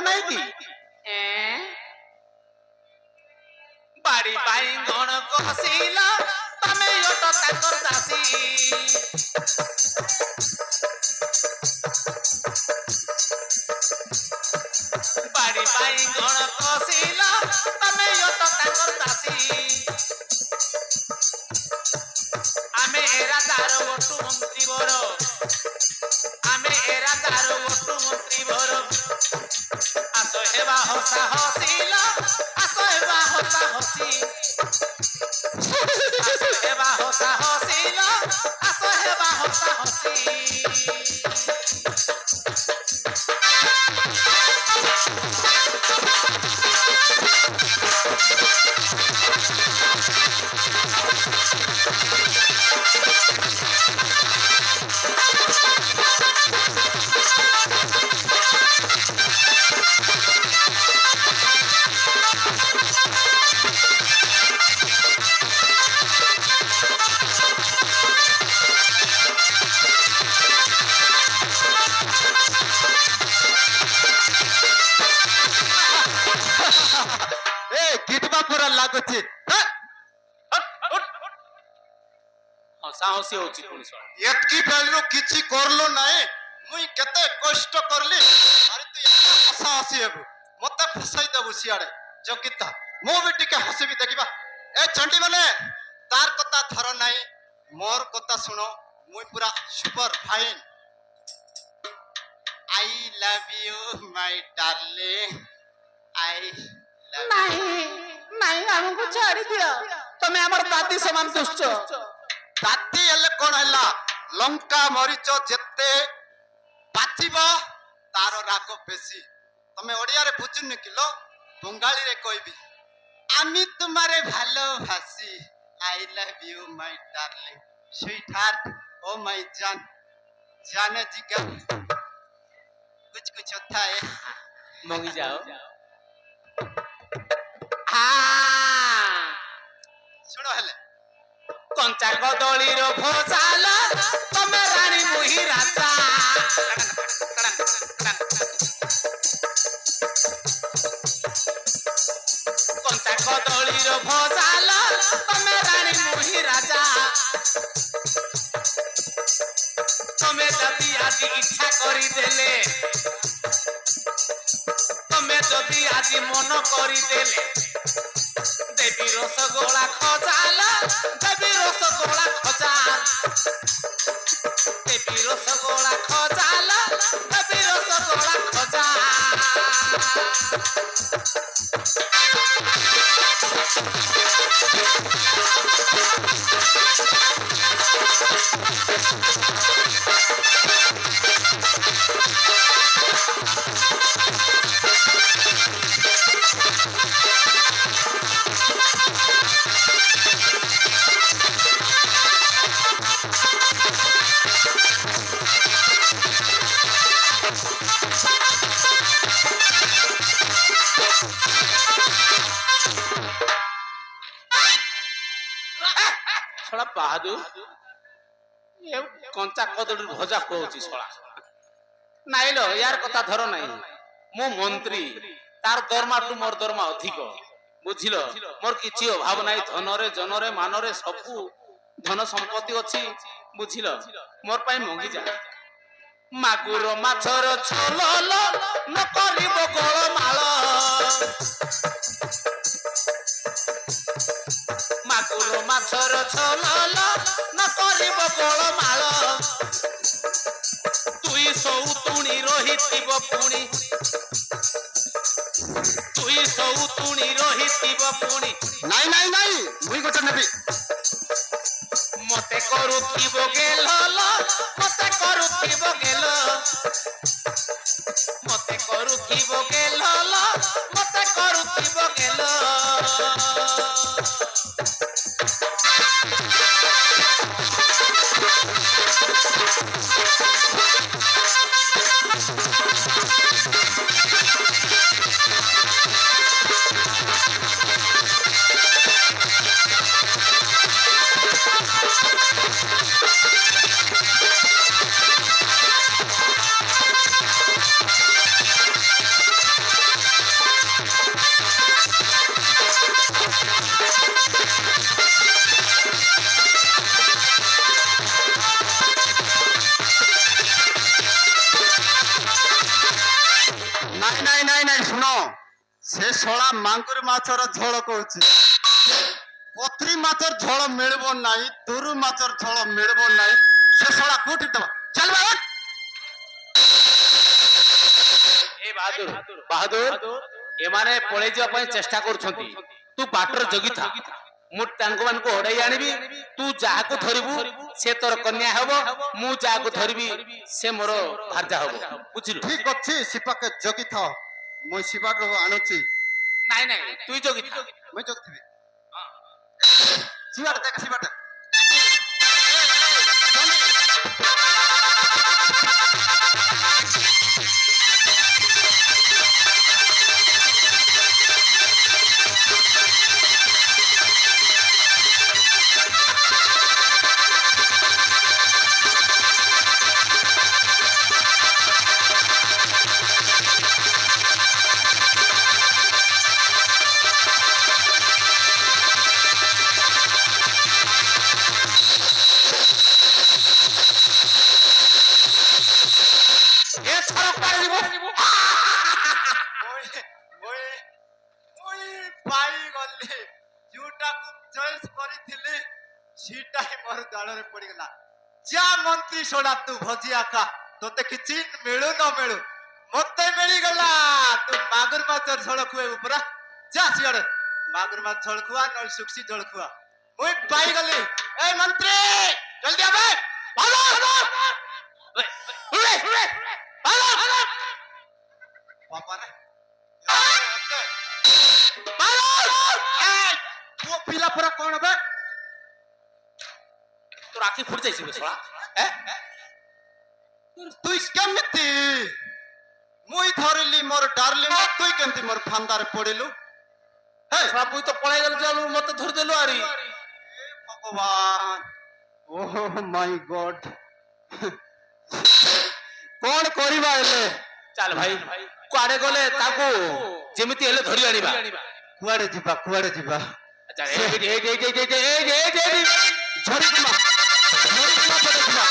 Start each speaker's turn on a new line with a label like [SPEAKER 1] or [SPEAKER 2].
[SPEAKER 1] নাই কি বাড়ি বাইঙ্গণ কষিলা তমে অত তাকর দাসী বাড়ি বাইঙ্গণ কষিলা তমে অত তাকর দাসী আমি এরা তার ওটু মন্ত্রী বড় আমি এরা তার ওটু মন্ত্রী বড় আসো হেবা হসা হসিলা আসো হেবা হসা হসি আসো হেবা হসা হসিলা আসো হেবা হসা হসি
[SPEAKER 2] ଲାଗୁଛି
[SPEAKER 1] ହସାହସି ହଉଛି ପୁଣି ଶୁଣ
[SPEAKER 2] ଏତକି ବେଳରୁ କିଛି କରଲୁ ନାହିଁ ମୁଇଁ କେତେ କଷ୍ଟ କରଲି ଆରେ ତୁ ହସା ହସି ହେବୁ ମତେ ଫସାଇ ଦେବୁ ସିଆଡେ ଯୋଗିତା ମୁଁ ବି ଟିକେ ହସିବି ଦେଖିବା ଏ ଚଣ୍ଡୀ ମାନେ ତାର କଥା ଧର ନାହିଁ ମୋର କଥା ଶୁଣ ମୁଇଁ ପୁରା super fine I love you my darling ଆଇ
[SPEAKER 1] ନାଇଁ ଆମକୁ ଛାଡି ଦିଅ ତମେ ଆମର ଦାଦି ସମାନ ଦୁଷ୍ଟ
[SPEAKER 2] ଦାଦି ହେଲେ କଣ ହେଲା ଲଙ୍କା ମରିଚ ଯେତେ ପାଚିବ ତାର ରାଗ ବେଶୀ ତମେ ଓଡିଆରେ ବୁଝୁନି କିଲୋ ବଙ୍ଗାଳୀରେ କହିବି আমি তোমারে ভালোবাসি I love you my darling sweetheart oh my জান জানে জিগর कुछ होता है
[SPEAKER 1] मंगी जाओ
[SPEAKER 2] শুনো হেলে
[SPEAKER 1] कंचा कदलीर भोजाल तमे रानी मुही राजा कंचा कदलीर भोजाल तमे रानी मुही राजा तमे जदि आज इच्छा करी देले तमे जदि आज मन करी देले देवी रसगोला खजाल देवी रसगोला खजाल देवी रसगोला खजाल देवी रसगोला खजाल ଶଳା ବାହାଦୁର କଞ୍ଚା କଦଳୀ ଭଜା କହୁଛି ଶଳା ନାଇଁଲ ୟାର କଥା ଧର ନାହିଁ ମୁଁ ମନ୍ତ୍ରୀ ତାର ଦରମାଠୁ ମୋର ଦରମା ଅଧିକ ବୁଝିଲ ମୋର କିଛି ଅଭାବ ନାହିଁ ଧନରେ ଜନରେ ମାନରେ ସବୁ ଧନ ସମ୍ପତ୍ତି ଅଛି ବୁଝିଲ ମୋର ପାଇଁ ମଙ୍ଗି ଯା ମାଗୁର ମାଛର ଛୋଲ ନ କରିବ ଗୋଳମାଳ ମାଗୁର ମାଛର ଛୋଲ ନ କରିବ ଗୋଳମାଳ ତୁଇ ସଉତୁଣୀ ରହିଥିବ ପୁଣି ତୁଇ ସଉତୁଣୀ ରହିଥିବ ପୁଣି
[SPEAKER 2] ନାଇଁ ନାଇଁ ନାଇଁ ମୁଇଁ ଗୋଟେ ନେବି
[SPEAKER 1] ମତେ କରୁଥିବ ଗେଲ ମତେ କରୁଥିବ ଗେଲ ମତେ କରୁଥିବ ଗେଲ ମତେ କରୁଥିବ ଗେଲ
[SPEAKER 2] ନାଇଁ ନାଇଁ ନାଇଁ ନାଇଁ ଶୁଣ, ସେ ଶଳା ମାଙ୍ଗୁର ମାଛର ଝୋଳ କହୁଛି। ପଥରି ମାଛର ଝୋଳ ମିଳିବ ନାହିଁ, ତୁରୁ ମାଛର ଝୋଳ ମିଳିବ ନାହିଁ। ସେ ଶଳା କୋଉଠି ଦବା? ଚାଲ ବାବା।
[SPEAKER 1] ଏ ବାହାଦୁର ବାହାଦୁର, ଏମାନେ ପଳେଇ ଯିବା ପାଇଁ ଚେଷ୍ଟା କରୁଛନ୍ତି। ତୁ ବାଟରେ ଜଗିଥା, ମୁଁ ତାଙ୍କ ମାନଙ୍କୁ ଓଡେଇ ଆଣିବି। ତୁ ଯାହାକୁ ଧରିବୁ ସେ ତୋର କନ୍ୟା ହେବ, ମୁଁ ଯାହାକୁ ଧରିବି ସେ ମୋର ଭାର୍ଯ୍ୟା ହେବ। ବୁଝିଲୁ?
[SPEAKER 2] ଠିକ ଅଛି, ସିପାକେ ଜଗିଥାଅ, ମୁଁ ଶିବାରୁ ଆଣୁଛି।
[SPEAKER 1] ନାଇଁ ନାଇଁ, ତୁଇ ଜଗିଥା।
[SPEAKER 2] ମୁଁ ଜଗିଥିବି। ଶିବାଟା ଦେଖ, ଶିବାଟା।
[SPEAKER 1] ଏଥର କୁଆଡେ ଯିବୁ?
[SPEAKER 2] ପାଇଗଲି, ଯୋଉଟାକୁ ଚଏସ୍ କରିଥିଲି ସେଟା ହିଁ ମୋର ଦାଳରେ ପଡିଗଲା। ଯା ମନ୍ତ୍ରୀ ଶୋଣା, ତୁ ଭଜିଆ ଖା, ତୋତେ କିଛି ମିଳୁ ନ ମିଳୁ ମତେ ମିଳିଗଲା। ତୁ ମାଗୁର ମାଛର ଝୋଳ ଖୁଆଇବୁ ପରା, ଯା ସିଆଡେ ମାଗୁର ମାଛ ଝୋଳ ଖୁଆ, ନହେଲେ ଶୁଖସି ଝୋଳ ଖୁଆ। ମୁଁ ପାଇଗଲି। ଏ ମନ୍ତ୍ରୀ ଜଲ୍ଦି ଆବେ, ଭାଗ ବାବାରେ ପୁଅ ପିଲା ପରା କଣ ବେ?
[SPEAKER 1] তোর আখি ফুটে যাইছে বে শালা।
[SPEAKER 2] তুই কেମିତି? মুই ধরিলি মোর ডার্লিং, তুই কেମିତି মোর ফান্দারে পড়িলু? হে
[SPEAKER 1] শালা তুই তো পলাই গেল, চালু মতে ধরে দেলু আরি।
[SPEAKER 2] ভগবান, ওহ মাই গড, কোন করিবা এলে?
[SPEAKER 1] চাল ভাই, কুয়াড়ে গলে তাকু যেমিতি হেলে ধরি আনিবা।
[SPEAKER 2] কুয়াড়ে ଯିବା, কুয়াড়ে ଯିବା?
[SPEAKER 1] আচ্ছা এই ঝড়ি
[SPEAKER 2] ঝড়ি ଯିବା, ঝড়ি ଯିବା,